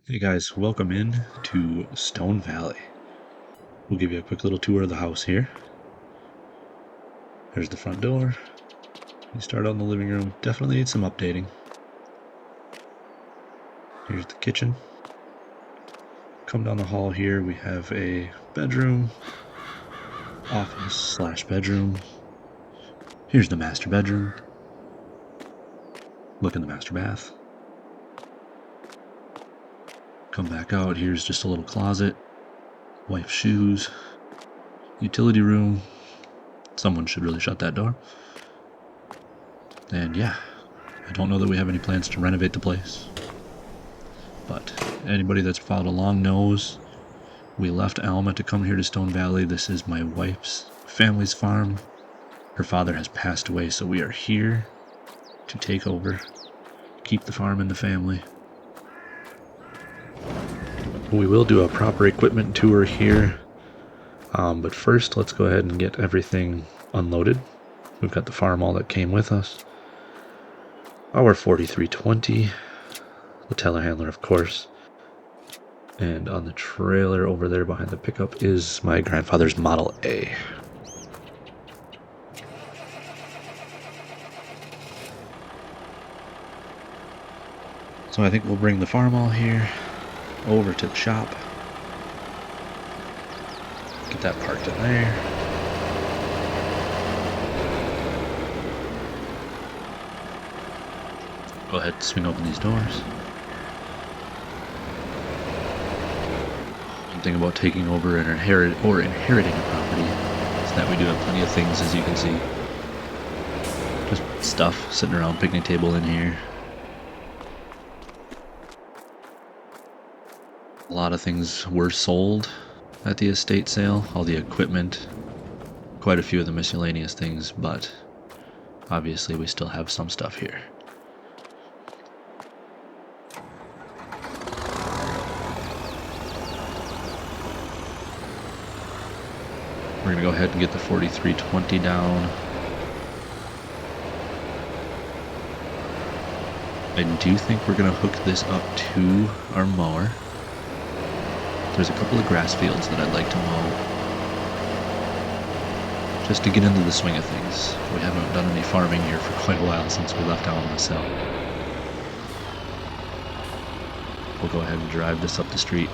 Hey guys, welcome in to Stone Valley. We'll give you a quick little tour of the house here. There's the front door. You start out in the living room. Definitely needs some updating. Here's the kitchen. Come down the hall here, we have a bedroom, office / bedroom. Here's the master bedroom. Look in the master bath. Come back out, here's just a little closet, wife's shoes, utility room. Someone should really shut that door. And yeah, I don't know that we have any plans to renovate the place. But anybody that's followed along knows we left Alma to come here to Stone Valley. This is my wife's family's farm. Her father has passed away, so we are here to take over, keep the farm in the family. We will do a proper equipment tour here, but first let's go ahead and get everything unloaded. We've got the farm all that came with us. Our 4320, the telehandler of course, and on the trailer over there behind the pickup is my grandfather's Model A. So I think we'll bring the farm all here over to the shop. Get that parked in there. Go ahead and swing open these doors. One thing about taking over and inheriting a property is that we do have plenty of things, as you can see. Just stuff sitting around, picnic table in here. A lot of things were sold at the estate sale, all the equipment, quite a few of the miscellaneous things, but obviously we still have some stuff here. We're going to go ahead and get the 4320 down. I do think we're going to hook this up to our mower. There's a couple of grass fields that I'd like to mow, just to get into the swing of things. We haven't done any farming here for quite a while since we left Alma, so we'll go ahead and drive this up the street.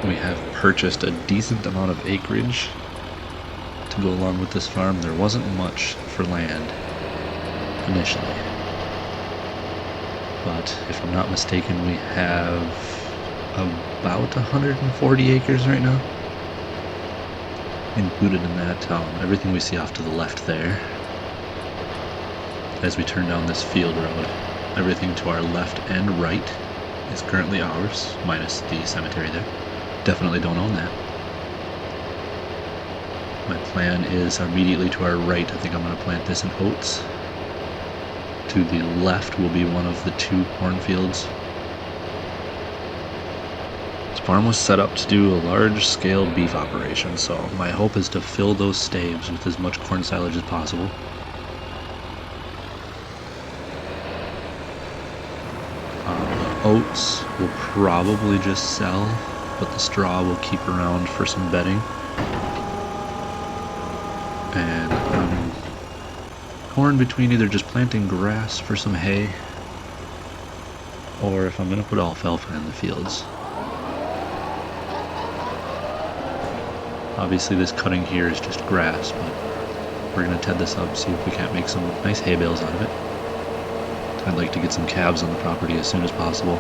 We have purchased a decent amount of acreage to go along with this farm. There wasn't much for land initially, but if I'm not mistaken, we have about 140 acres right now. Included in that, everything we see off to the left there. As we turn down this field road, everything to our left and right is currently ours, minus the cemetery there. Definitely don't own that. My plan is immediately to our right, I think I'm going to plant this in oats. To the left will be one of the two cornfields. This farm was set up to do a large-scale beef operation, so my hope is to fill those staves with as much corn silage as possible. Oats will probably just sell, but the straw will keep around for some bedding. And I'm torn between either just planting grass for some hay, or if I'm going to put alfalfa in the fields. Obviously this cutting here is just grass, but we're going to ted this up, see if we can't make some nice hay bales out of it. I'd like to get some calves on the property as soon as possible.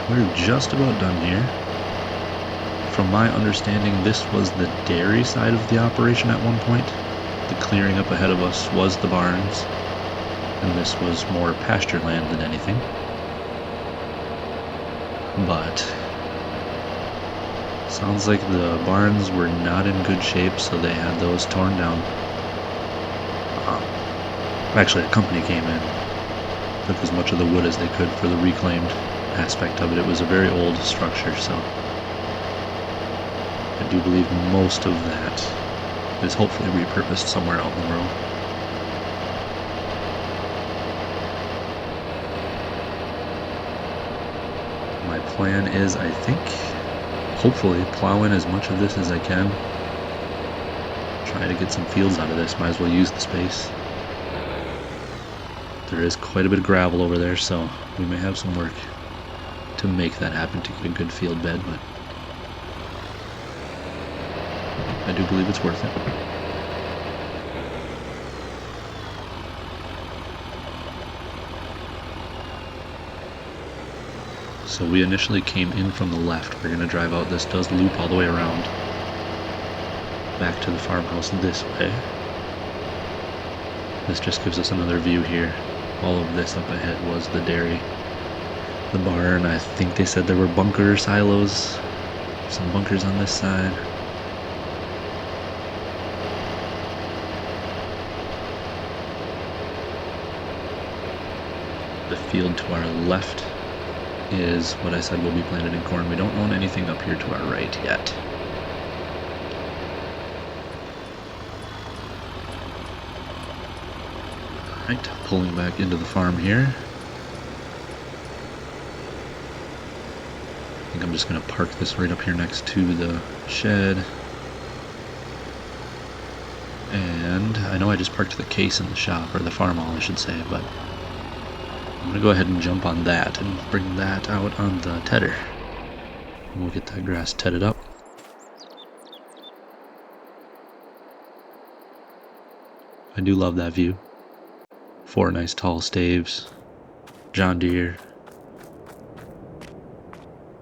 We're just about done here. From my understanding, this was the dairy side of the operation at one point. The clearing up ahead of us was the barns, and this was more pasture land than anything. But sounds like the barns were not in good shape, so they had those torn down. Actually, a company came in took as much of the wood as they could for the reclaimed aspect of it. It was a very old structure, so I do believe most of that is hopefully repurposed somewhere out in the world. My plan is, I think, hopefully plow in as much of this as I can. Try to get some fields out of this, might as well use the space. There is quite a bit of gravel over there, so we may have some work to make that happen to get a good field bed, but I do believe it's worth it. So we initially came in from the left. We're going to drive out. This does loop all the way around back to the farmhouse this way. This just gives us another view here. All of this up ahead was the dairy, the barn. I think they said there were bunker silos, some bunkers on this side. The field to our left is what I said will be planted in corn. We don't own anything up here to our right yet. Alright, pulling back into the farm here. I think I'm just going to park this right up here next to the shed. And I know I just parked the case in the shop, or the farm hall I should say, but I'm going to go ahead and jump on that and bring that out on the tedder. And we'll get that grass tedded up. I do love that view. 4 nice tall staves. John Deere.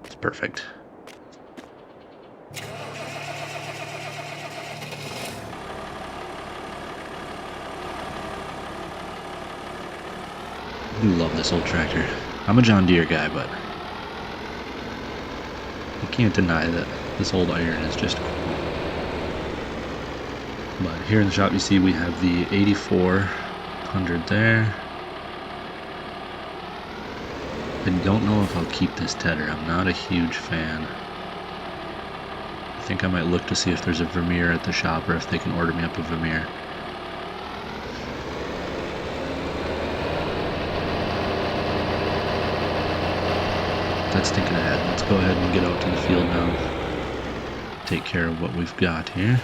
It's perfect. I do love this old tractor. I'm a John Deere guy, but you can't deny that this old iron is just cool. But here in the shop you see we have the 8400 there. I don't know if I'll keep this tedder. I'm not a huge fan. I think I might look to see if there's a Vermeer at the shop or if they can order me up a Vermeer. That's thinking ahead. Let's go ahead and get out to the field now. Take care of what we've got here.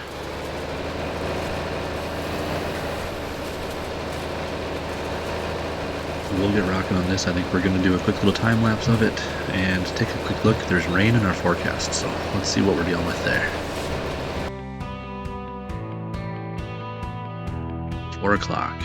We'll get rocking on this. I think we're going to do a quick little time lapse of it and take a quick look. There's rain in our forecast, so let's see what we're dealing with there. 4 o'clock.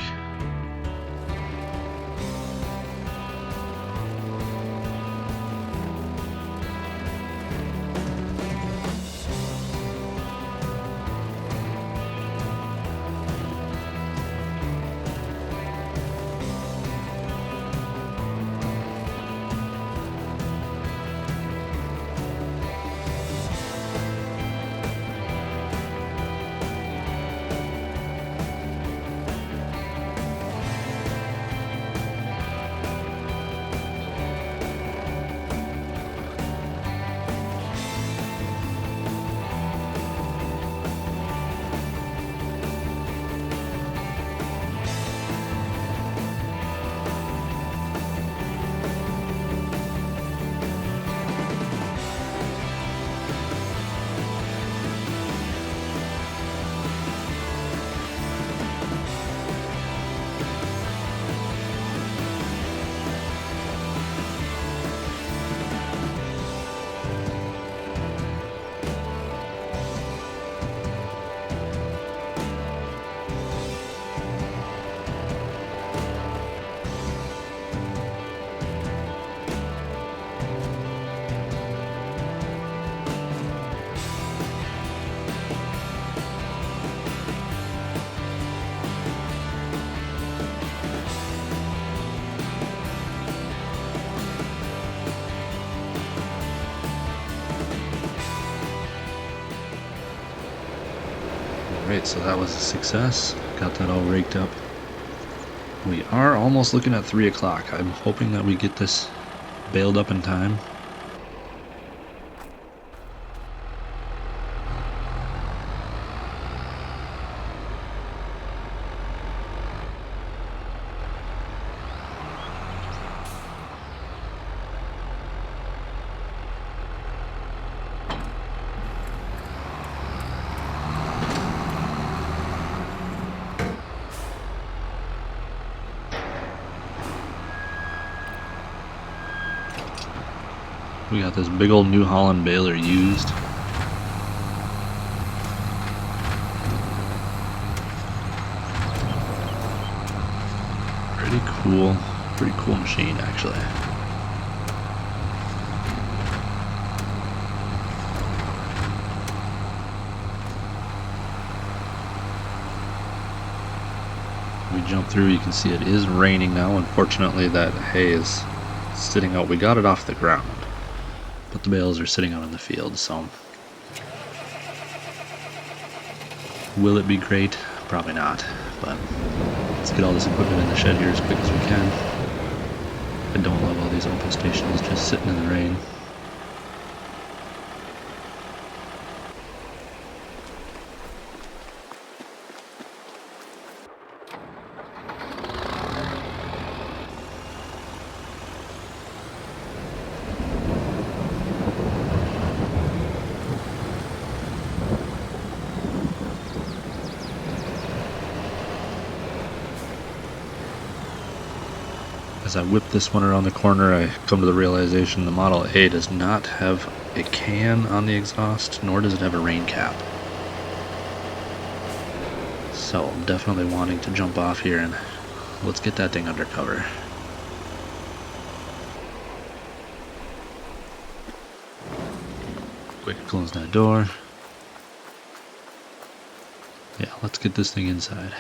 Alright, so that was a success. Got that all raked up. We are almost looking at 3 o'clock. I'm hoping that we get this baled up in time. We got this big old New Holland baler used. Pretty cool machine actually. We jump through, you can see it is raining now. Unfortunately, that hay is sitting out. We got it off the ground, but the bales are sitting out in the field, so will it be great? Probably not, but let's get all this equipment in the shed here as quick as we can. I don't love all these open stations just sitting in the rain. As I whip this one around the corner, I come to the realization the Model A does not have a can on the exhaust, nor does it have a rain cap. So I'm definitely wanting to jump off here and let's get that thing under cover. Quick, close that door. Yeah, let's get this thing inside.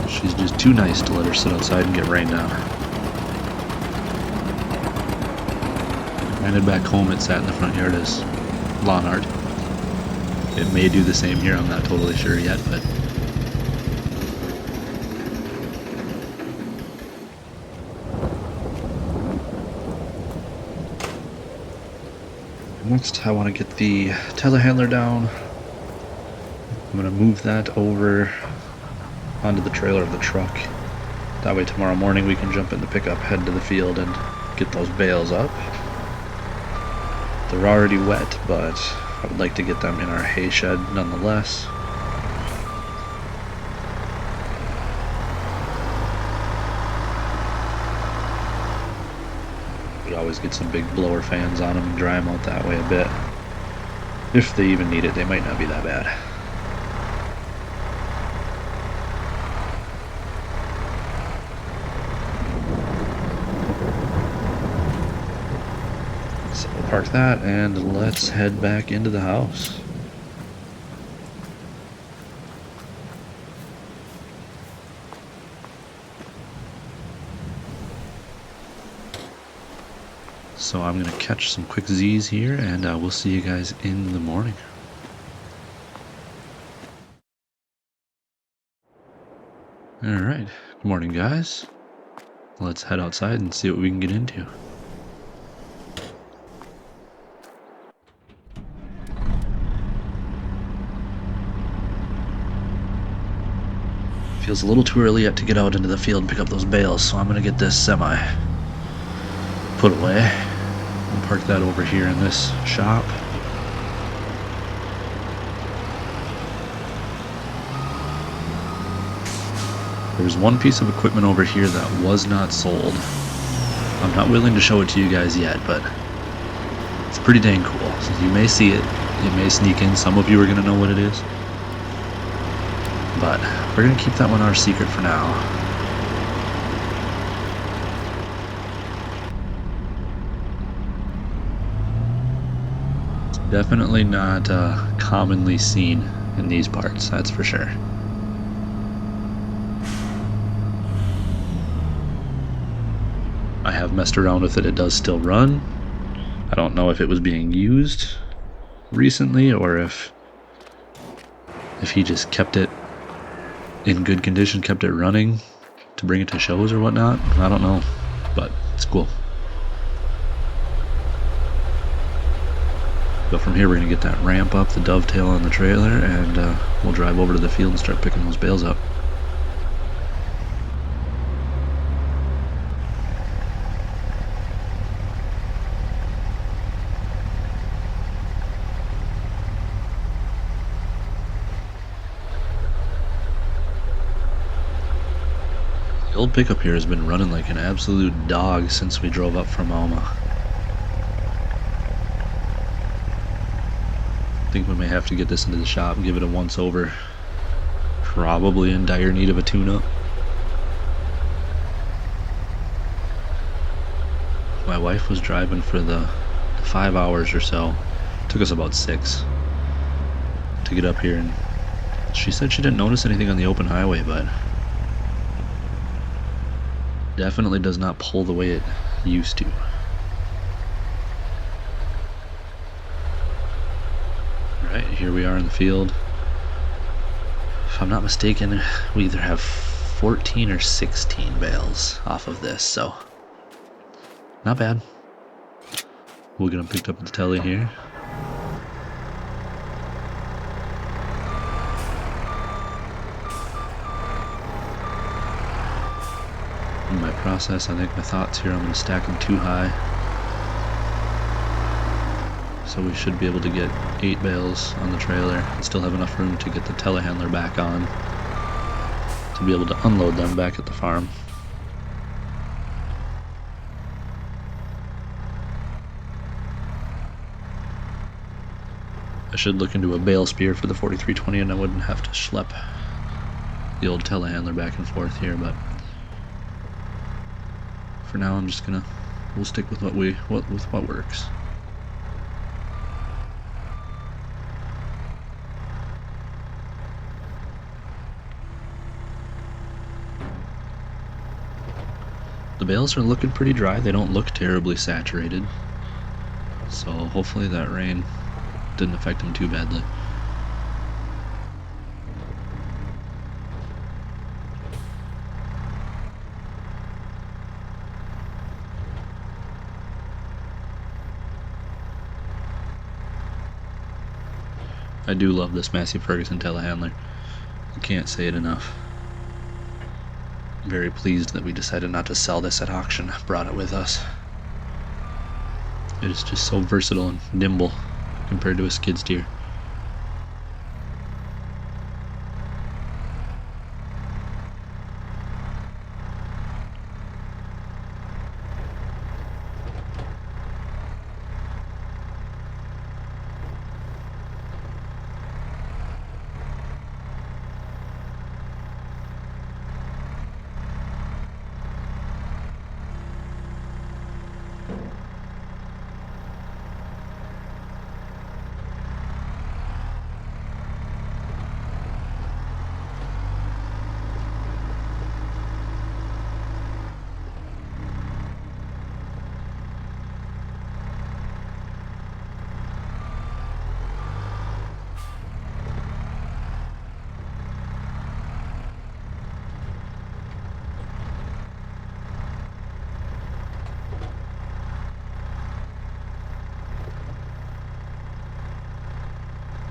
She's just too nice to let her sit outside and get rained on. Granted, back home it sat in the front yard as lawn art. It may do the same here, I'm not totally sure yet, but next I want to get the telehandler down. I'm going to move that over onto the trailer of the truck. That way tomorrow morning we can jump in the pickup, head to the field, and get those bales up. They're already wet, but I would like to get them in our hay shed nonetheless. We always get some big blower fans on them and dry them out that way a bit. If they even need it, they might not be that bad. Park that and let's head back into the house. So I'm going to catch some quick Z's here and we'll see you guys in the morning. Alright, good morning guys. Let's head outside and see what we can get into. Feels a little too early yet to get out into the field and pick up those bales, so I'm going to get this semi put away. I'll park that over here in this shop. There's one piece of equipment over here that was not sold. I'm not willing to show it to you guys yet, but it's pretty dang cool. So you may see it, it may sneak in, some of you are going to know what it is. But we're going to keep that one our secret for now. It's definitely not commonly seen in these parts, that's for sure. I have messed around with it. It does still run. I don't know if it was being used recently or if he just kept it in good condition, kept it running to bring it to shows or whatnot. I don't know, but it's cool. But from here we're going to get that ramp up, the dovetail on the trailer, and we'll drive over to the field and start picking those bales up. The old pickup here has been running like an absolute dog since we drove up from Alma. I think we may have to get this into the shop and give it a once over. Probably in dire need of a tune-up. My wife was driving for the 5 hours or so. It took us about 6 to get up here, and she said she didn't notice anything on the open highway, but definitely does not pull the way it used to. Right, here we are in the field. If I'm not mistaken, we either have 14 or 16 bales off of this, so not bad. We'll get them picked up at the telly here. In my process, I think my thoughts here, I'm going to stack them too high. So we should be able to get 8 bales on the trailer and still have enough room to get the telehandler back on to be able to unload them back at the farm. I should look into a bale spear for the 4320 and I wouldn't have to schlep the old telehandler back and forth here, but for now I'm just gonna, we'll stick with what works. The bales are looking pretty dry. They don't look terribly saturated. So hopefully that rain didn't affect them too badly. I do love this Massey Ferguson telehandler. I can't say it enough. Very pleased that we decided not to sell this at auction, brought it with us. It is just so versatile and nimble compared to a skid steer.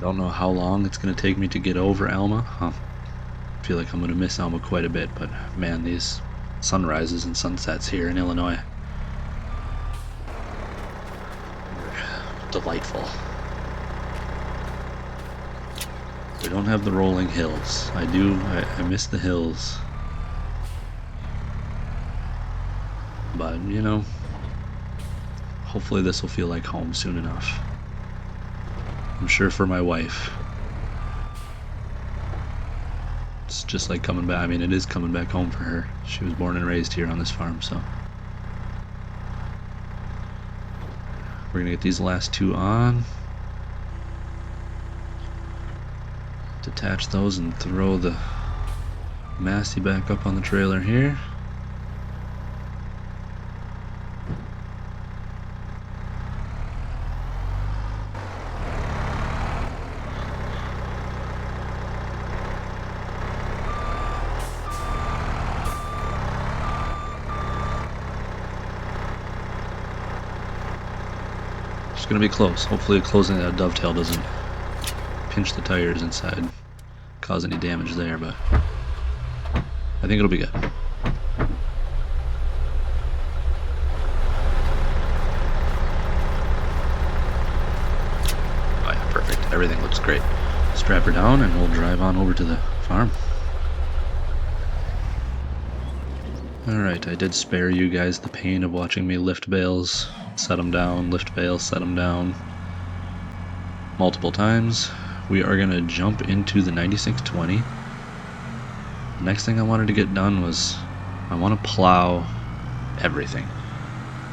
Don't know how long it's going to take me to get over Alma. I feel like I'm going to miss Alma quite a bit, but man, these sunrises and sunsets here in Illinois are delightful. We don't have the rolling hills. I miss the hills. But, you know, hopefully this will feel like home soon enough. I'm sure for my wife. It's just like coming back. I mean, it is coming back home for her. She was born and raised here on this farm, so. We're gonna get these last 2 on. Detach those and throw the Massey back up on the trailer here. going to be close. Hopefully closing that dovetail doesn't pinch the tires inside, cause any damage there, but I think it'll be good. Oh yeah, perfect. Everything looks great. Strap her down and we'll drive on over to the farm. Alright, I did spare you guys the pain of watching me lift bales, set them down, lift bales, set them down multiple times. We are going to jump into the 9620. The next thing I wanted to get done was I want to plow everything.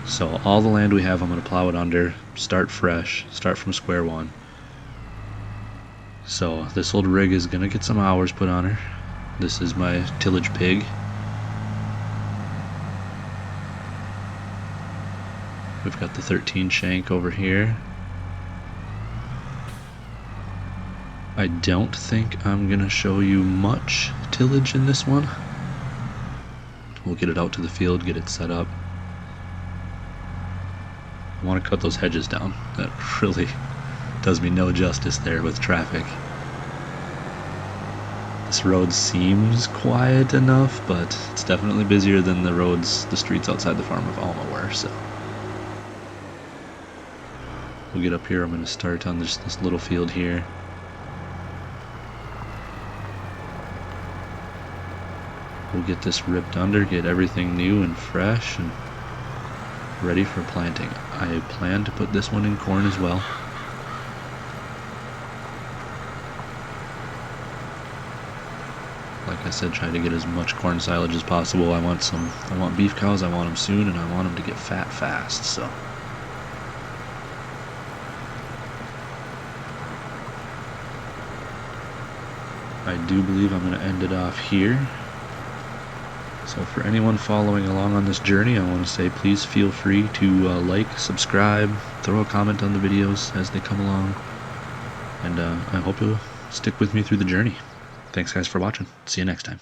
So all the land we have, I'm going to plow it under, start fresh, start from square one. So this old rig is going to get some hours put on her. This is my tillage pig. We've got the 13 shank over here. I don't think I'm going to show you much tillage in this one. We'll get it out to the field, get it set up. I want to cut those hedges down. That really does me no justice there with traffic. This road seems quiet enough, but it's definitely busier than the streets outside the farm of Alma were, so. We'll get up here. I'm going to start on this little field here. We'll get this ripped under, get everything new and fresh and ready for planting. I plan to put this one in corn as well. Like I said, try to get as much corn silage as possible. I want beef cows, I want them soon, and I want them to get fat fast, so. I do believe I'm going to end it off here. So for anyone following along on this journey, I want to say please feel free to like, subscribe, throw a comment on the videos as they come along. And I hope you'll stick with me through the journey. Thanks guys for watching. See you next time.